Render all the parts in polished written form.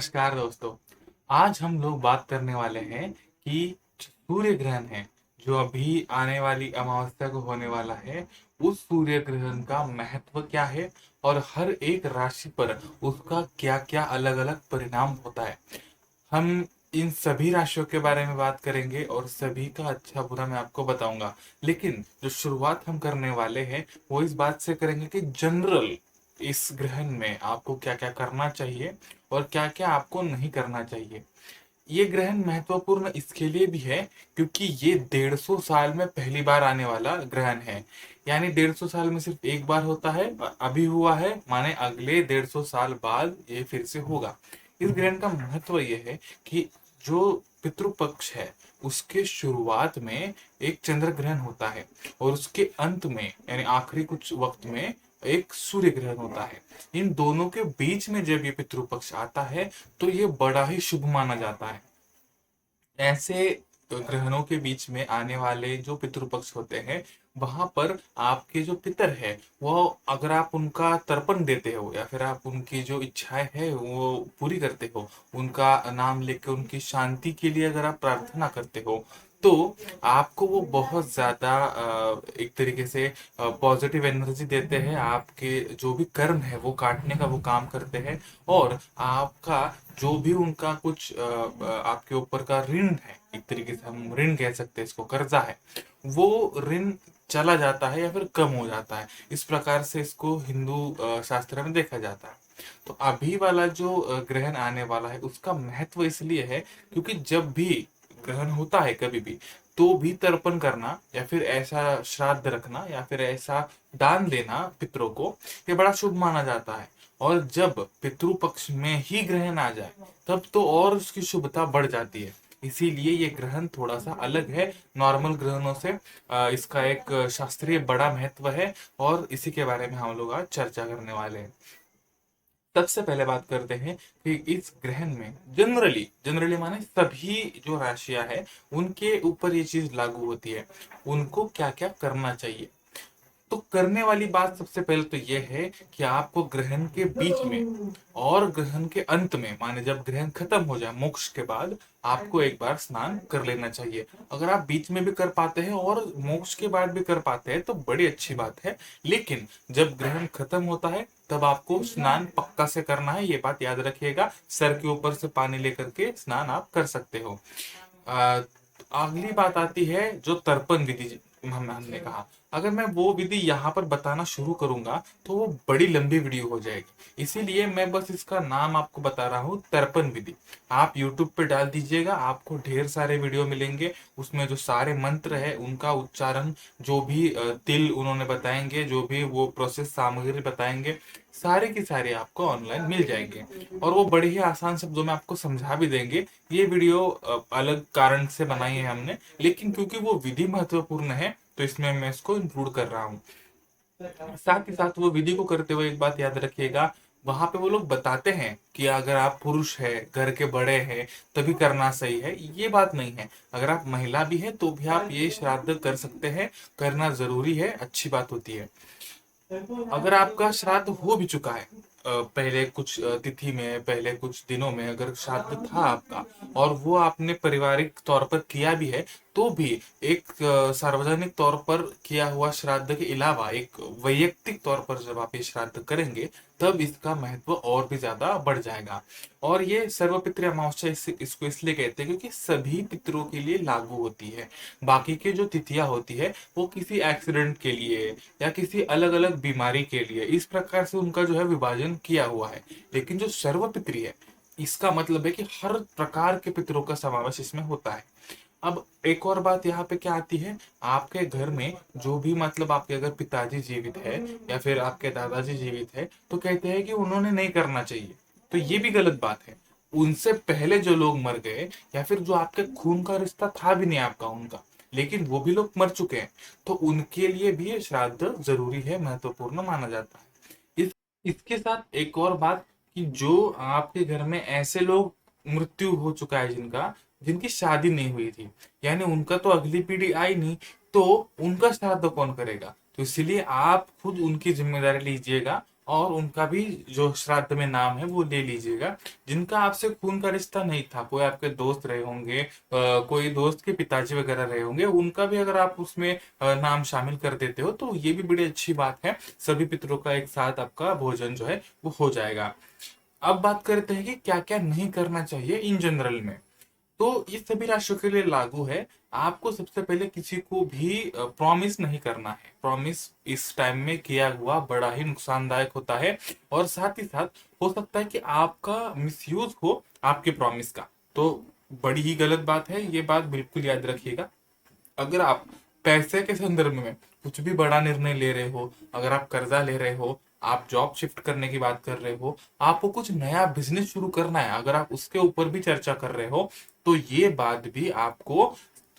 नमस्कार दोस्तों। आज हम लोग बात करने वाले हैं कि सूर्य ग्रहण है जो अभी आने वाली अमावस्या को होने वाला है। उस सूर्य ग्रहण का महत्व क्या है और हर एक राशि पर उसका क्या क्या अलग अलग परिणाम होता है। हम इन सभी राशियों के बारे में बात करेंगे और सभी का अच्छा बुरा मैं आपको बताऊंगा। लेकिन जो शुरुआत हम करने वाले हैं वो इस बात से करेंगे कि जनरल इस ग्रहण में आपको क्या क्या करना चाहिए और क्या क्या आपको नहीं करना चाहिए। ये ग्रहण महत्वपूर्ण इसके लिए भी है क्योंकि ये 150 साल में पहली बार आने वाला ग्रहण है। यानी 150 साल में सिर्फ एक बार होता है और अभी हुआ है, माने अगले 150 साल बाद ये फिर से होगा। इस ग्रहण का महत्व ये है कि जो पितृपक्ष है उसके शुरुआत में एक चंद्र ग्रहण होता है और उसके अंत में यानी आखिरी कुछ वक्त में एक सूर्य ग्रहण होता है। इन दोनों के बीच में जब ये पितृपक्ष आता है तो ये बड़ा ही शुभ माना जाता है। ऐसे ग्रहणों के बीच में आने वाले जो पितृपक्ष होते हैं वहां पर आपके जो पितर है वो अगर आप उनका तर्पण देते हो या फिर आप उनकी जो इच्छाएं है वो पूरी करते हो, उनका नाम लेकर उनकी शांति के लिए अगर आप प्रार्थना करते हो तो आपको वो बहुत ज्यादा एक तरीके से पॉजिटिव एनर्जी देते हैं। आपके जो भी कर्म है वो काटने का वो काम करते हैं और आपका जो भी उनका कुछ आपके ऊपर का ऋण है, एक तरीके से हम ऋण कह सकते हैं, इसको कर्जा है, वो ऋण चला जाता है या फिर कम हो जाता है। इस प्रकार से इसको हिंदू शास्त्र में देखा जाता है। तो अभी वाला जो ग्रहण आने वाला है उसका महत्व इसलिए है क्योंकि जब भी ग्रहण होता है कभी भी तो भी तर्पण करना या फिर ऐसा श्राद्ध रखना या फिर ऐसा दान देना पितरों को ये बड़ा शुभ माना जाता है। और जब पितृ पक्ष में ही ग्रहण आ जाए तब तो और उसकी शुभता बढ़ जाती है। इसीलिए ये ग्रहण थोड़ा सा अलग है नॉर्मल ग्रहणों से। इसका एक शास्त्रीय बड़ा महत्व है और इसी के बारे में हम लोग आज चर्चा करने वाले हैं। सबसे पहले बात करते हैं कि इस ग्रहण में जनरली जनरली माने सभी जो राशियां है उनके ऊपर ये चीज लागू होती है, उनको क्या क्या करना चाहिए। तो करने वाली बात सबसे पहले तो यह है कि आपको ग्रहण के बीच में और ग्रहण के अंत में, माने जब ग्रहण खत्म हो जाए मोक्ष के बाद, आपको एक बार स्नान कर लेना चाहिए। अगर आप बीच में भी कर पाते हैं और मोक्ष के बाद भी कर पाते हैं तो बड़ी अच्छी बात है। लेकिन जब ग्रहण खत्म होता है तब आपको स्नान पक्का से करना है, ये बात याद रखिएगा। सर के ऊपर से पानी लेकर के स्नान आप कर सकते हो। अ, अगली बात आती है जो तर्पण विधि हमने कहा। अगर मैं वो विधि यहाँ पर बताना शुरू करूंगा तो वो बड़ी लंबी वीडियो हो जाएगी, इसीलिए मैं बस इसका नाम आपको बता रहा हूँ, तर्पण विधि। आप YouTube पे डाल दीजिएगा, आपको ढेर सारे वीडियो मिलेंगे। उसमें जो सारे मंत्र है उनका उच्चारण, जो भी तिल उन्होंने बताएंगे, जो भी वो प्रोसेस सामग्री बताएंगे, सारे की सारे आपको ऑनलाइन मिल जाएंगे और वो बड़े ही आसान शब्दों में आपको समझा भी देंगे। ये वीडियो अलग कारण से बनाई है हमने, लेकिन क्योंकि वो विधि महत्वपूर्ण है तो इसमें मैं इसको इंक्लूड कर रहा हूँ। साथ ही साथ वो विधि को करते हुए एक बात याद रखिएगा, वहां पे वो लोग बताते हैं कि अगर आप पुरुष है, घर के बड़े हैं, तभी करना सही है, ये बात नहीं है। अगर आप महिला भी है तो भी आप ये श्राद्ध कर सकते हैं, करना जरूरी है, अच्छी बात होती है। अगर आपका श्राद्ध हो भी चुका है पहले कुछ तिथि में, पहले कुछ दिनों में अगर श्राद्ध था आपका और वो आपने पारिवारिक तौर पर किया भी है तो भी एक सार्वजनिक तौर पर किया हुआ श्राद्ध के अलावा एक वैयक्तिक तौर पर जब आप ये श्राद्ध करेंगे तब इसका महत्व और भी ज्यादा बढ़ जाएगा। और ये सर्वपितृ अमावस्या इसको इसलिए कहते हैं क्योंकि सभी पितरों के लिए लागू होती है। बाकी के जो तिथियां होती है वो किसी एक्सीडेंट के लिए या किसी अलग अलग बीमारी के लिए, इस प्रकार से उनका जो है विभाजन किया हुआ है। लेकिन जो सर्वपितृ है इसका मतलब है कि हर प्रकार के पितरों का समावेश इसमें होता है। अब एक और बात यहाँ पे क्या आती है, आपके घर में जो भी मतलब आपके अगर पिताजी जीवित है या फिर आपके दादाजी जीवित है तो कहते हैं कि उन्होंने नहीं करना चाहिए, तो ये भी गलत बात है। उनसे पहले जो लोग मर गए या फिर जो आपके खून का रिश्ता था भी नहीं आपका उनका, लेकिन वो भी लोग मर चुके हैं, तो उनके लिए भी ये श्राद्ध जरूरी है, महत्वपूर्ण माना जाता है। इसके साथ एक और बात कि जो आपके घर में ऐसे लोग मृत्यु हो चुका है जिनका जिनकी शादी नहीं हुई थी, यानी उनका तो अगली पीढ़ी आई नहीं, तो उनका श्राद्ध कौन करेगा। तो इसलिए आप खुद उनकी जिम्मेदारी लीजिएगा और उनका भी जो श्राद्ध में नाम है वो ले लीजिएगा। जिनका आपसे खून का रिश्ता नहीं था, कोई आपके दोस्त रहे होंगे, कोई दोस्त के पिताजी वगैरह रहे होंगे, उनका भी अगर आप उसमें नाम शामिल कर देते हो तो ये भी बड़ी अच्छी बात है। सभी पितरों का एक साथ आपका भोजन जो है वो हो जाएगा। अब बात करते हैं कि क्या क्या नहीं करना चाहिए इन जनरल में। तो ये सभी राशियों के लिए लागू है। आपको सबसे पहले किसी को भी प्रॉमिस नहीं करना है। प्रॉमिस इस टाइम में किया हुआ बड़ा ही नुकसानदायक होता है, और साथ ही साथ हो सकता है कि आपका मिसयूज हो आपके प्रॉमिस का। तो बड़ी ही गलत बात है, ये बात बिल्कुल याद रखिएगा। अगर आप पैसे के संदर्भ में कुछ भी बड़ा निर्णय ले रहे हो, अगर आप कर्जा ले रहे हो, आप जॉब शिफ्ट करने की बात कर रहे हो, आपको कुछ नया बिजनेस शुरू करना है, अगर आप उसके ऊपर भी चर्चा कर रहे हो, तो ये बात भी आपको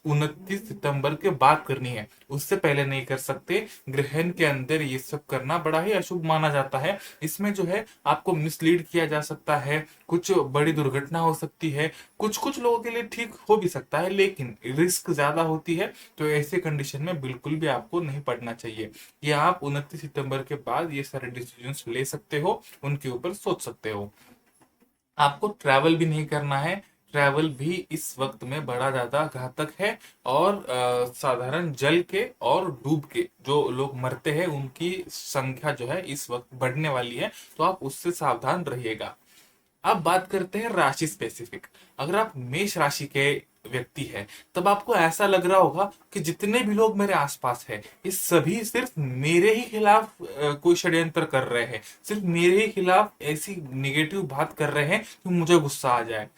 29 सितंबर के बाद करनी है, उससे पहले नहीं कर सकते। ग्रहण के अंदर ये सब करना बड़ा ही अशुभ माना जाता है। इसमें जो है आपको मिसलीड किया जा सकता है, कुछ बड़ी दुर्घटना हो सकती है। कुछ कुछ लोगों के लिए ठीक हो भी सकता है, लेकिन रिस्क ज्यादा होती है। तो ऐसे कंडीशन में बिल्कुल भी आपको नहीं पड़ना चाहिए। ये आप 29 सितंबर के बाद ये सारे डिसीजंस ले सकते हो, उनके ऊपर सोच सकते हो। आपको ट्रैवल भी नहीं करना है। ट्रैवल भी इस वक्त में बड़ा ज्यादा घातक है, और साधारण जल के और डूब के जो लोग मरते हैं उनकी संख्या जो है इस वक्त बढ़ने वाली है। तो आप उससे सावधान रहिएगा। अब बात करते हैं राशि स्पेसिफिक। अगर आप मेष राशि के व्यक्ति है, तब आपको ऐसा लग रहा होगा कि जितने भी लोग मेरे आसपास है, ये सभी सिर्फ मेरे ही खिलाफ कोई षड्यंत्र कर रहे हैं, सिर्फ मेरे ही खिलाफ ऐसी निगेटिव बात कर रहे हैं कि मुझे गुस्सा आ जाए।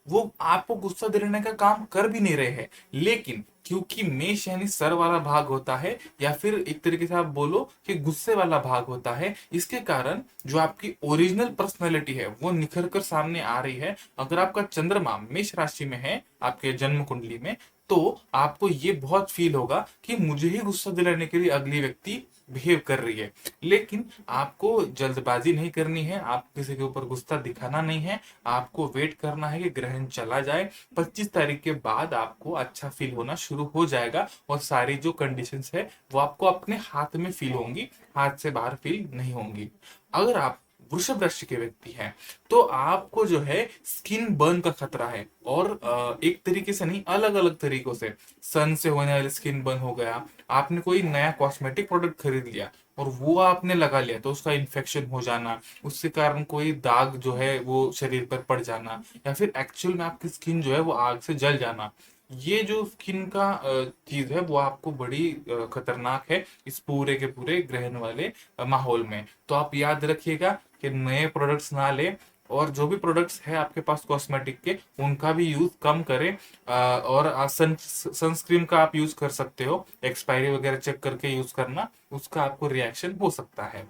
वो आपको गुस्सा दिलाने का काम कर भी नहीं रहे हैं, लेकिन क्योंकि मेष यानी सर वाला भाग होता है, या फिर एक तरीके से आप बोलो कि गुस्से वाला भाग होता है, इसके कारण जो आपकी ओरिजिनल पर्सनैलिटी है वो निखर कर सामने आ रही है। अगर आपका चंद्रमा मेष राशि में है आपके जन्म कुंडली में, तो आपको ये बहुत फील होगा कि मुझे ही गुस्सा दिलाने के लिए अगली व्यक्ति बिहेव कर रही है। लेकिन आपको जल्दबाजी नहीं करनी है, आप किसी के ऊपर गुस्सा दिखाना नहीं है। आपको वेट करना है कि ग्रहण चला जाए। 25 तारीख के बाद आपको अच्छा फील होना शुरू हो जाएगा, और सारी जो कंडीशंस है वो आपको अपने हाथ में फील होंगी, हाथ से बाहर फील नहीं होंगी। अगर आप वृषभ राशि के व्यक्ति हैं, तो आपको जो है स्किन बर्न का खतरा है, और एक तरीके से नहीं, अलग अलग तरीकों से। सन से होने वाली स्किन बर्न हो गया, आपने कोई नया कॉस्मेटिक प्रोडक्ट खरीद लिया और वो आपने लगा लिया तो उसका इन्फेक्शन हो जाना, उसके कारण कोई दाग जो है वो शरीर पर पड़ जाना, या फिर एक्चुअल में आपकी स्किन जो है वो आग से जल जाना। ये जो स्किन का चीज है वो आपको बड़ी खतरनाक है इस पूरे के पूरे ग्रहण वाले माहौल में। तो आप याद रखिएगा कि नए प्रोडक्ट्स ना ले, और जो भी प्रोडक्ट्स है आपके पास कॉस्मेटिक के, उनका भी यूज कम करें। और सनस्क्रीन का आप यूज कर सकते हो, एक्सपायरी वगैरह चेक करके यूज करना, उसका आपको रिएक्शन हो सकता है।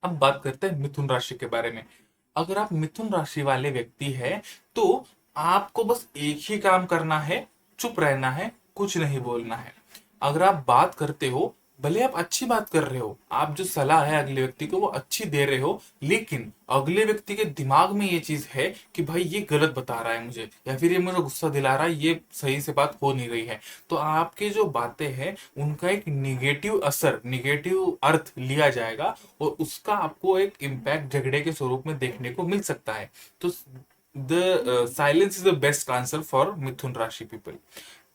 अब बात करते हैं मिथुन राशि के बारे में। अगर आप मिथुन राशि वाले व्यक्ति है, तो आपको बस एक ही काम करना है, चुप रहना है, कुछ नहीं बोलना है। अगर आप बात करते हो, भले आप अच्छी बात कर रहे हो, आप जो सलाह है अगले व्यक्ति को वो अच्छी दे रहे हो, लेकिन अगले व्यक्ति के दिमाग में ये चीज है कि भाई ये गलत बता रहा है मुझे, या फिर ये मुझे गुस्सा दिला रहा है, ये सही से बात हो नहीं रही है। तो आपके जो बातें हैं उनका एक निगेटिव असर, निगेटिव अर्थ लिया जाएगा, और उसका आपको एक इम्पैक्ट झगड़े के स्वरूप में देखने को मिल सकता है। तो the silence is the best answer for Mithun rashi people.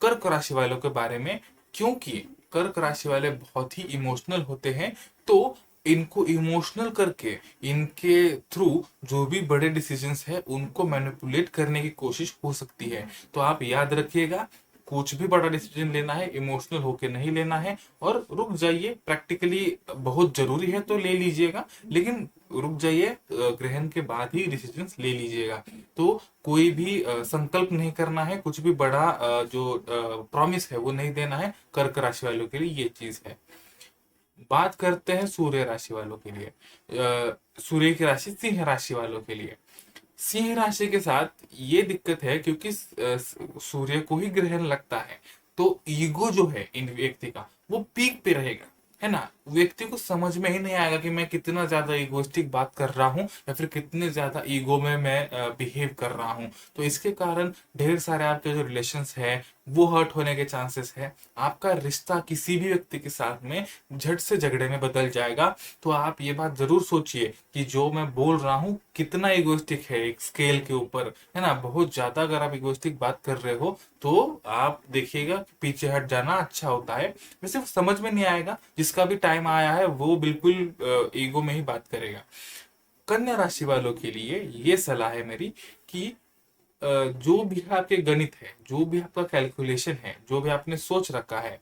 कर्क राशि वालों के बारे में, क्योंकि कर्क राशि वाले बहुत ही इमोशनल होते हैं, तो इनको इमोशनल करके इनके थ्रू जो भी बड़े डिसीजंस है उनको मैनिपुलेट करने की कोशिश हो सकती है। तो आप याद रखिएगा, कुछ भी बड़ा डिसीजन लेना है इमोशनल होके नहीं लेना है, और रुक जाइए। प्रैक्टिकली बहुत जरूरी है तो ले लीजिएगा, लेकिन रुक जाइए, ग्रहण के बाद ही डिसीजंस ले लीजिएगा। तो कोई भी संकल्प नहीं करना है, कुछ भी बड़ा जो प्रॉमिस है वो नहीं देना है। कर्क राशि वालों के लिए ये चीज है। बात करते हैं सूर्य राशि वालों के लिए। सूर्य की राशि सिंह राशि वालों के लिए। सिंह राशि के साथ ये दिक्कत है, क्योंकि सूर्य को ही ग्रहण लगता है, तो ईगो जो है इन व्यक्ति का वो पीक पे रहेगा। है ना, व्यक्ति को समझ में ही नहीं आएगा कि मैं कितना ज्यादा इगोइस्टिक बात कर रहा हूँ या फिर कितने ज्यादा ईगो में मैं बिहेव कर रहा हूँ। तो इसके कारण ढेर सारे आपके जो रिलेशंस है वो हर्ट होने के चांसेस है। आपका रिश्ता किसी भी व्यक्ति के साथ में झट से झगड़े में बदल जाएगा। तो आप ये बात जरूर सोचिए कि जो मैं बोल रहा हूँ कितना इगोइस्टिक है एक स्केल के ऊपर, है ना। बहुत ज्यादा अगर आप इगोइस्टिक बात कर रहे हो तो आप देखिएगा कि पीछे हट जाना अच्छा होता है। वैसे वो समझ में नहीं आएगा, जिसका भी टाइम आया है वो बिल्कुल ईगो में ही बात करेगा। कन्या राशि वालों के लिए ये सलाह है मेरी कि जो भी आपके गणित है, जो भी आपका कैलकुलेशन है, जो भी आपने सोच रखा है,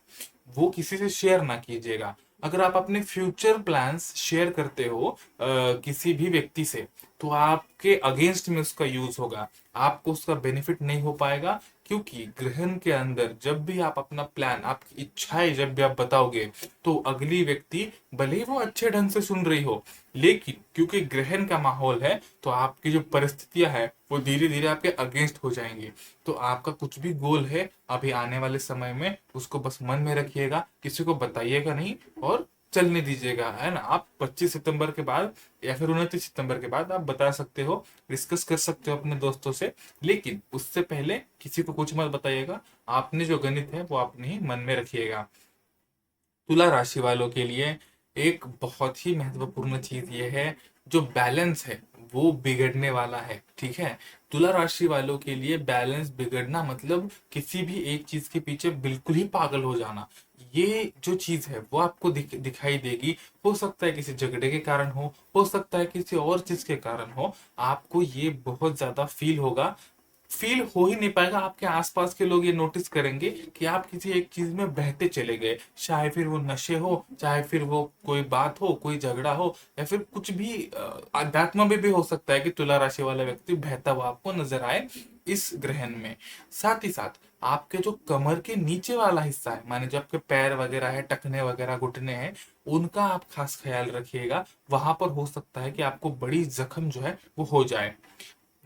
वो किसी से शेयर ना कीजिएगा। अगर आप अपने फ्यूचर प्लान्स शेयर करते हो किसी भी व्यक्ति से, तो आपके अगेंस्ट में उसका यूज होगा, आपको उसका बेनिफिट नहीं हो पाएगा। क्योंकि ग्रहण के अंदर जब भी आप अपना प्लान, आपकी इच्छाएं जब भी आप बताओगे, तो अगली व्यक्ति भले ही वो अच्छे ढंग से सुन रही हो, लेकिन क्योंकि ग्रहण का माहौल है तो आपकी जो परिस्थितियां है वो धीरे धीरे आपके अगेंस्ट हो जाएंगी। तो आपका कुछ भी गोल है अभी आने वाले समय में, उसको बस मन में रखिएगा, किसी को बताइएगा नहीं और चलने दीजिएगा, है ना। आप 25 सितंबर के बाद या फिर 29 सितंबर के बाद आप बता सकते हो, डिस्कस कर सकते हो अपने दोस्तों से, लेकिन उससे पहले किसी को कुछ मत बताइएगा। आपने जो गणित है वो आपने ही मन में रखिएगा। तुला राशि वालों के लिए एक बहुत ही महत्वपूर्ण चीज ये है, जो बैलेंस है वो बिगड़ने वाला है, ठीक है। तुला राशि वालों के लिए बैलेंस बिगड़ना मतलब किसी भी एक चीज के पीछे बिल्कुल ही पागल हो जाना। ये जो चीज है वो आपको दिखाई देगी। हो सकता है किसी झगड़े के कारण हो सकता है किसी और चीज के कारण हो, आपको ये बहुत ज्यादा फील होगा। फील हो ही नहीं पाएगा, आपके आसपास के लोग ये नोटिस करेंगे कि आप किसी एक चीज में बहते चले गए, चाहे फिर वो नशे हो, चाहे फिर वो कोई बात हो, कोई झगड़ा हो, या फिर कुछ भी अध्यात्म में भी हो सकता है कि तुला राशि वाला व्यक्ति बहता हुआ आपको नजर आए इस ग्रहण में। साथ ही साथ आपके जो कमर के नीचे वाला हिस्सा है, माने जो आपके पैर वगैरह है, टखने वगैरह, घुटने हैं, उनका आप खास ख्याल रखिएगा। वहां पर हो सकता है कि आपको बड़ी जख्म जो है वो हो जाए।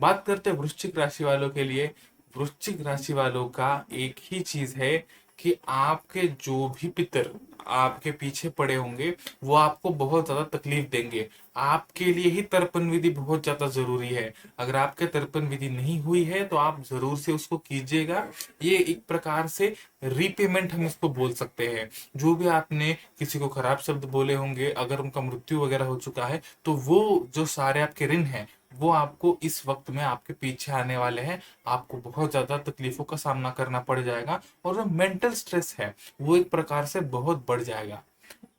बात करते हैं वृश्चिक राशि वालों के लिए। वृश्चिक राशि वालों का एक ही चीज है कि आपके जो भी पितर आपके पीछे पड़े होंगे वो आपको बहुत ज्यादा तकलीफ देंगे। आपके लिए ही तर्पण विधि बहुत ज्यादा जरूरी है। अगर आपके तर्पण विधि नहीं हुई है तो आप जरूर से उसको कीजिएगा। ये एक प्रकार से रीपेमेंट हम इसको बोल सकते हैं। जो भी आपने किसी को खराब शब्द बोले होंगे, अगर उनका मृत्यु वगैरह हो चुका है, तो वो जो सारे आपके ऋण हैं वो आपको इस वक्त में आपके पीछे आने वाले हैं। आपको बहुत ज्यादा तकलीफों का सामना करना पड़ जाएगा और जो मेंटल स्ट्रेस है वो एक प्रकार से बहुत बढ़ जाएगा।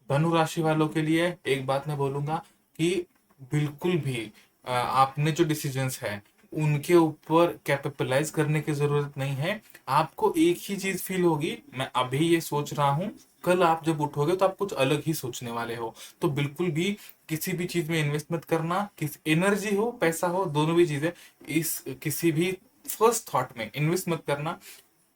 धनु राशि वालों के लिए एक बात मैं बोलूंगा कि बिल्कुल भी आपने जो डिसीजंस है उनके ऊपर कैपिटलाइज करने की जरूरत नहीं है। आपको एक ही चीज फील होगी, मैं अभी ये सोच रहा हूँ, कल आप जब उठोगे तो आप कुछ अलग ही सोचने वाले हो। तो बिल्कुल भी किसी भी चीज में इन्वेस्ट मत करना, किस एनर्जी हो, पैसा हो, दोनों भी चीजें, इस किसी भी फर्स्ट थॉट में इन्वेस्ट मत करना।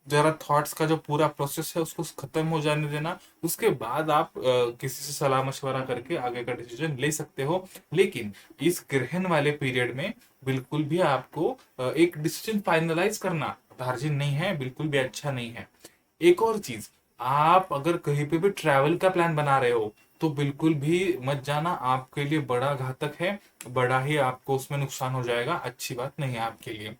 जरा थॉट्स का जो पूरा प्रोसेस है उसको खत्म हो जाने देना, उसके बाद आप किसी से सलाह मशवरा करके आगे का डिसीजन ले सकते हो। लेकिन इस ग्रहण वाले पीरियड में बिल्कुल भी आपको एक डिसीजन फाइनलाइज करना टार्जिन नहीं है, बिल्कुल भी अच्छा नहीं है। एक और चीज, आप अगर कहीं पे भी ट्रैवल का प्लान बना रहे हो तो बिल्कुल भी मत जाना, आपके लिए बड़ा घातक है, बड़ा ही आपको उसमें नुकसान हो जाएगा, अच्छी बात नहीं है आपके लिए।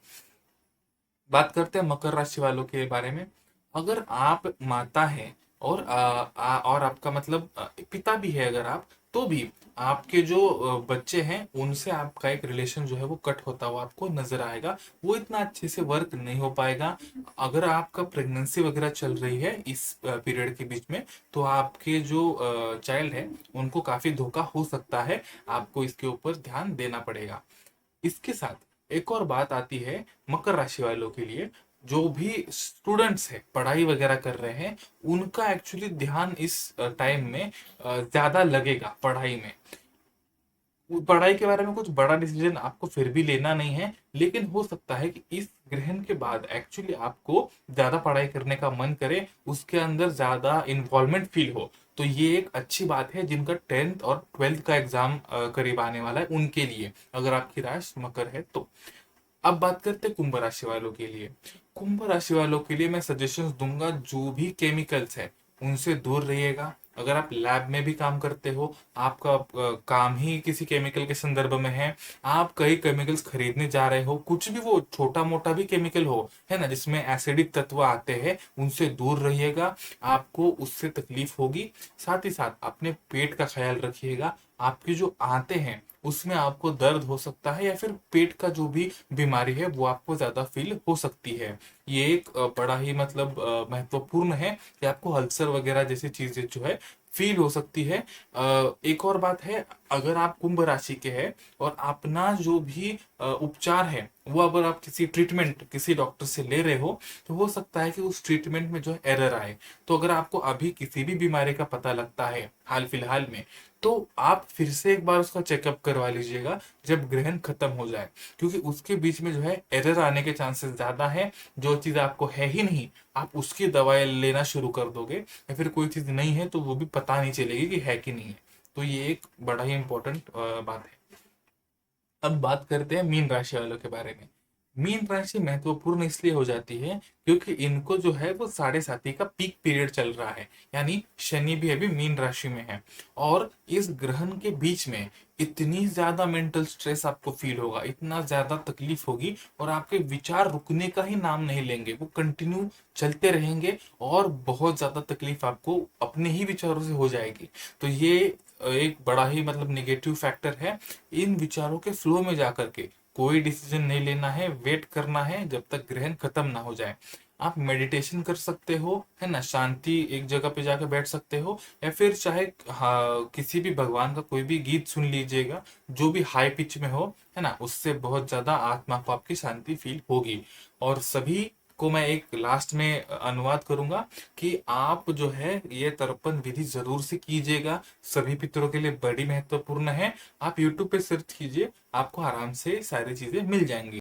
बात करते हैं मकर राशि वालों के बारे में। अगर आप माता है और और आपका मतलब पिता भी है, अगर आप, तो भी आपके जो बच्चे हैं उनसे आपका एक रिलेशन जो है वो कट होता हुआ आपको नजर आएगा। वो इतना अच्छे से वर्क नहीं हो पाएगा। अगर आपका प्रेगनेंसी वगैरह चल रही है इस पीरियड के बीच में, तो आपके जो चाइल्ड है उनको काफी धोखा हो सकता है। आपको इसके ऊपर ध्यान देना पड़ेगा। इसके साथ एक और बात आती है मकर राशि वालों के लिए। जो भी स्टूडेंट्स है पढ़ाई वगैरह कर रहे हैं, उनका एक्चुअली ध्यान इस टाइम में ज्यादा लगेगा पढ़ाई में। पढ़ाई के बारे में कुछ बड़ा डिसीजन आपको फिर भी लेना नहीं है, लेकिन हो सकता है कि इस ग्रहण के बाद एक्चुअली आपको ज्यादा पढ़ाई करने का मन करे, उसके अंदर ज्यादा इन्वॉल्वमेंट फील हो। तो ये एक अच्छी बात है जिनका 10th और 12th का एग्जाम करीब आने वाला है उनके लिए, अगर आपकी राशि मकर है तो। अब बात करते हैं कुंभ राशि वालों के लिए। कुंभ राशि वालों के लिए मैं सजेशंस दूंगा, जो भी केमिकल्स है उनसे दूर रहिएगा। अगर आप लैब में भी काम करते हो, आपका काम ही किसी केमिकल के संदर्भ में है, आप कई केमिकल्स खरीदने जा रहे हो, कुछ भी वो छोटा मोटा भी केमिकल हो, है ना, जिसमें एसिडिक तत्व आते हैं, उनसे दूर रहिएगा, आपको उससे तकलीफ होगी। साथ ही साथ अपने पेट का ख्याल रखिएगा। आपके जो आंते हैं उसमें आपको दर्द हो सकता है, या फिर पेट का जो भी बीमारी है वो आपको ज्यादा फील हो सकती है। ये एक बड़ा ही मतलब महत्वपूर्ण है कि आपको अल्सर वगैरह जैसी चीजें जो है फील हो सकती है। एक और बात है, अगर आप कुंभ राशि के हैं और अपना जो भी उपचार है वो अगर आप किसी ट्रीटमेंट किसी डॉक्टर से ले रहे हो, तो हो सकता है कि उस ट्रीटमेंट में जो है एरर आए। तो अगर आपको अभी किसी भी बीमारी का पता लगता है हाल फिलहाल में, तो आप फिर से एक बार उसका चेकअप करवा लीजिएगा जब ग्रहण खत्म हो जाए, क्योंकि उसके बीच में जो है एरर आने के चांसेस ज्यादा है। जो चीज आपको है ही नहीं, आप उसकी दवाई लेना शुरू कर दोगे, या फिर कोई चीज नहीं है तो वो भी पता नहीं चलेगी कि है कि नहीं है। तो ये एक बड़ा ही इंपॉर्टेंट बात है। अब बात करते हैं मीन राशि वालों के बारे में। मीन राशि महत्वपूर्ण इसलिए हो जाती है क्योंकि इनको जो है वो साढ़े साथी का पीक पीरियड चल रहा है, यानी शनि भी अभी मीन राशि में है। और इस ग्रहण के बीच में इतनी ज्यादा मेंटल स्ट्रेस आपको फील होगा, इतना ज्यादा तकलीफ होगी, और आपके विचार रुकने का ही नाम नहीं लेंगे, वो कंटिन्यू चलते रहेंगे, और बहुत ज्यादा तकलीफ आपको अपने ही विचारों से हो जाएगी। तो ये एक बड़ा ही मतलब निगेटिव फैक्टर है। इन विचारों के फ्लो में जाकर के कोई डिसीजन नहीं लेना है, वेट करना है जब तक ग्रहण खत्म ना हो जाए। आप मेडिटेशन कर सकते हो, है ना, शांति एक जगह पे जाकर बैठ सकते हो, या फिर चाहे हाँ, किसी भी भगवान का कोई भी गीत सुन लीजिएगा जो भी हाई पिच में हो, है ना, उससे बहुत ज्यादा आत्मा को आपकी शांति फील होगी। और सभी को मैं एक लास्ट में अनुवाद करूंगा कि आप जो है ये तर्पण विधि जरूर से कीजिएगा, सभी पितरों के लिए बड़ी महत्वपूर्ण है। आप YouTube पे सर्च कीजिए, आपको आराम से सारी चीजें मिल जाएंगी।